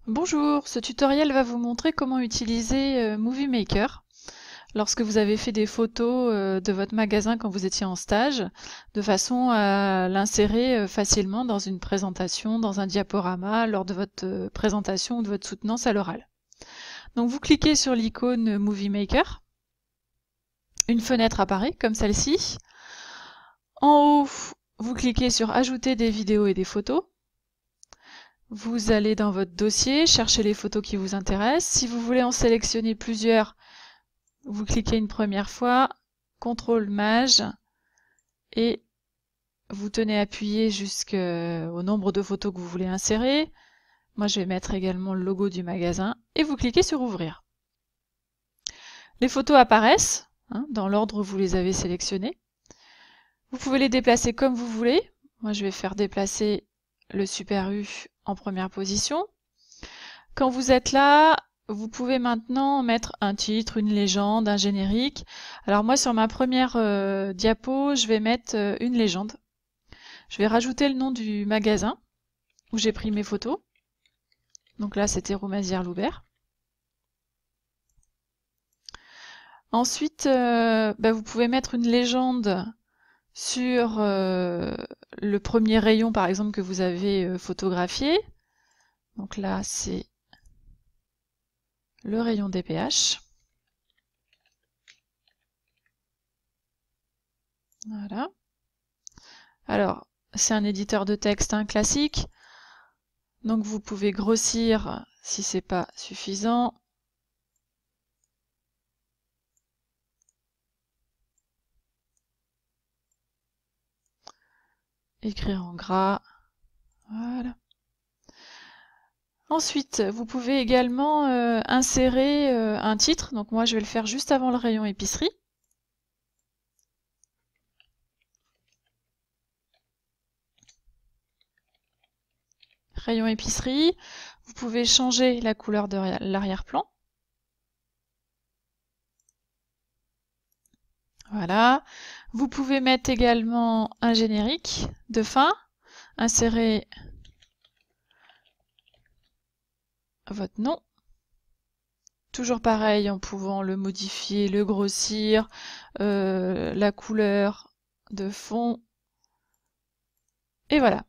Bonjour, ce tutoriel va vous montrer comment utiliser Movie Maker lorsque vous avez fait des photos de votre magasin quand vous étiez en stage, de façon à l'insérer facilement dans une présentation, dans un diaporama, lors de votre présentation ou de votre soutenance à l'oral. Donc vous cliquez sur l'icône Movie Maker, une fenêtre apparaît comme celle-ci. En haut, vous cliquez sur Ajouter des vidéos et des photos. Vous allez dans votre dossier, chercher les photos qui vous intéressent. Si vous voulez en sélectionner plusieurs, vous cliquez une première fois, CTRL Maj, et vous tenez appuyé jusqu'au nombre de photos que vous voulez insérer. Moi, je vais mettre également le logo du magasin, et vous cliquez sur Ouvrir. Les photos apparaissent, dans l'ordre où vous les avez sélectionnées. Vous pouvez les déplacer comme vous voulez. Moi, je vais faire déplacer le Super U en première position. Quand vous êtes là, vous pouvez maintenant mettre un titre, une légende, un générique. Alors moi, sur ma première diapo, je vais mettre une légende. Je vais rajouter le nom du magasin où j'ai pris mes photos. Donc là, c'était Roumazières-Loubert. Ensuite, vous pouvez mettre une légende sur le premier rayon, par exemple, que vous avez photographié. Donc là, c'est le rayon DPH. Voilà. Alors, c'est un éditeur de texte classique. Donc vous pouvez grossir si c'est pas suffisant. Écrire en gras. Voilà. Ensuite, vous pouvez également insérer un titre. Donc moi, je vais le faire juste avant le rayon épicerie. Rayon épicerie. Vous pouvez changer la couleur de l'arrière-plan. Voilà. Vous pouvez mettre également un générique de fin. Insérer votre nom. Toujours pareil, en pouvant le modifier, le grossir, la couleur de fond. Et voilà.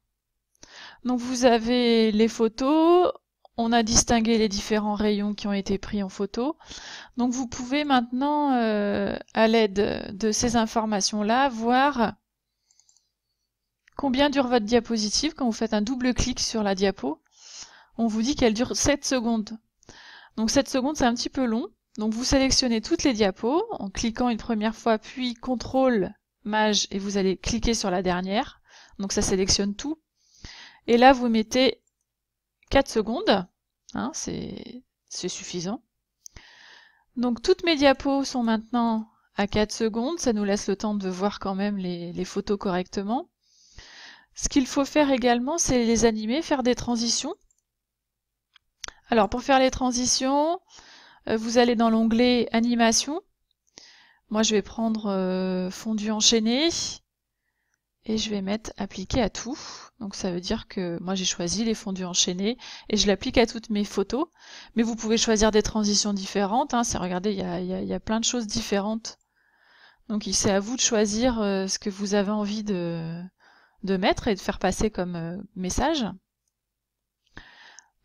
Donc vous avez les photos, on a distingué les différents rayons qui ont été pris en photo. Donc vous pouvez maintenant, à l'aide de ces informations-là, voir combien dure votre diapositive. Quand vous faites un double clic sur la diapo, on vous dit qu'elle dure 7 secondes. Donc 7 secondes, c'est un petit peu long. Donc vous sélectionnez toutes les diapos en cliquant une première fois, puis CTRL Maj, et vous allez cliquer sur la dernière. Donc ça sélectionne tout. Et là, vous mettez 4 secondes. C'est suffisant. Donc toutes mes diapos sont maintenant à 4 secondes. Ça nous laisse le temps de voir quand même les photos correctement. Ce qu'il faut faire également, c'est les animer, faire des transitions. Alors pour faire les transitions, vous allez dans l'onglet Animation. Moi, je vais prendre fondu enchaîné et je vais mettre Appliquer à tout. Donc ça veut dire que moi j'ai choisi les fondus enchaînés et je l'applique à toutes mes photos. Mais vous pouvez choisir des transitions différentes. Regardez, il y a plein de choses différentes. Donc c'est à vous de choisir ce que vous avez envie de mettre et de faire passer comme message.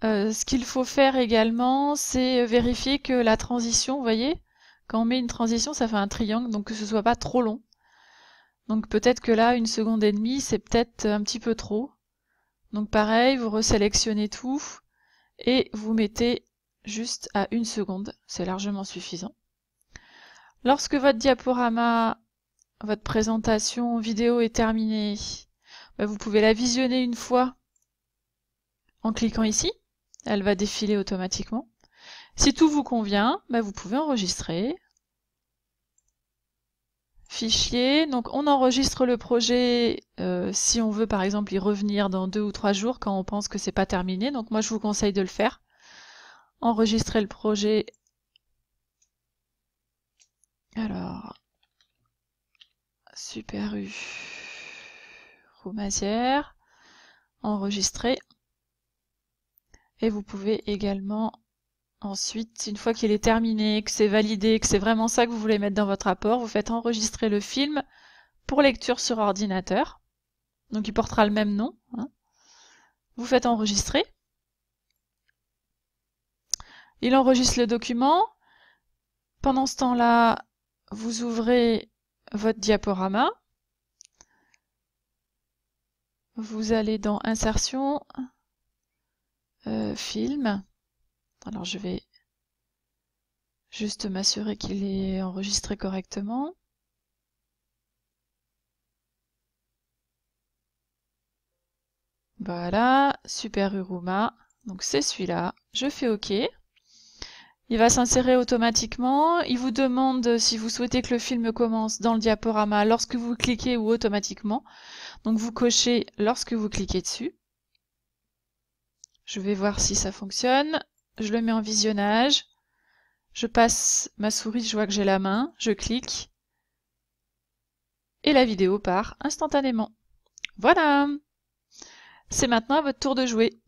Ce qu'il faut faire également, c'est vérifier que la transition, vous voyez, quand on met une transition, ça fait un triangle, donc que ce soit pas trop long. Donc peut-être que là, 1 seconde et demie, c'est peut-être un petit peu trop. Donc pareil, vous resélectionnez tout et vous mettez juste à 1 seconde, c'est largement suffisant. Lorsque votre diaporama, votre présentation vidéo est terminée, vous pouvez la visionner une fois en cliquant ici. Elle va défiler automatiquement. Si tout vous convient, vous pouvez enregistrer. Fichier, donc on enregistre le projet si on veut par exemple y revenir dans 2 ou 3 jours quand on pense que c'est pas terminé. Donc moi je vous conseille de le faire. Enregistrer le projet. Alors, Super U, Roumazières, enregistrer. Et vous pouvez également ensuite, une fois qu'il est terminé, que c'est validé, que c'est vraiment ça que vous voulez mettre dans votre rapport, vous faites enregistrer le film pour lecture sur ordinateur. Donc il portera le même nom. Hein. Vous faites enregistrer. Il enregistre le document. Pendant ce temps-là, vous ouvrez votre diaporama. Vous allez dans Insertion, Film. Alors je vais juste m'assurer qu'il est enregistré correctement. Voilà, Super Uruma. Donc c'est celui-là. Je fais OK. Il va s'insérer automatiquement. Il vous demande si vous souhaitez que le film commence dans le diaporama lorsque vous cliquez ou automatiquement. Donc vous cochez lorsque vous cliquez dessus. Je vais voir si ça fonctionne. Je le mets en visionnage. Je passe ma souris, je vois que j'ai la main. Je clique. Et la vidéo part instantanément. Voilà! C'est maintenant à votre tour de jouer.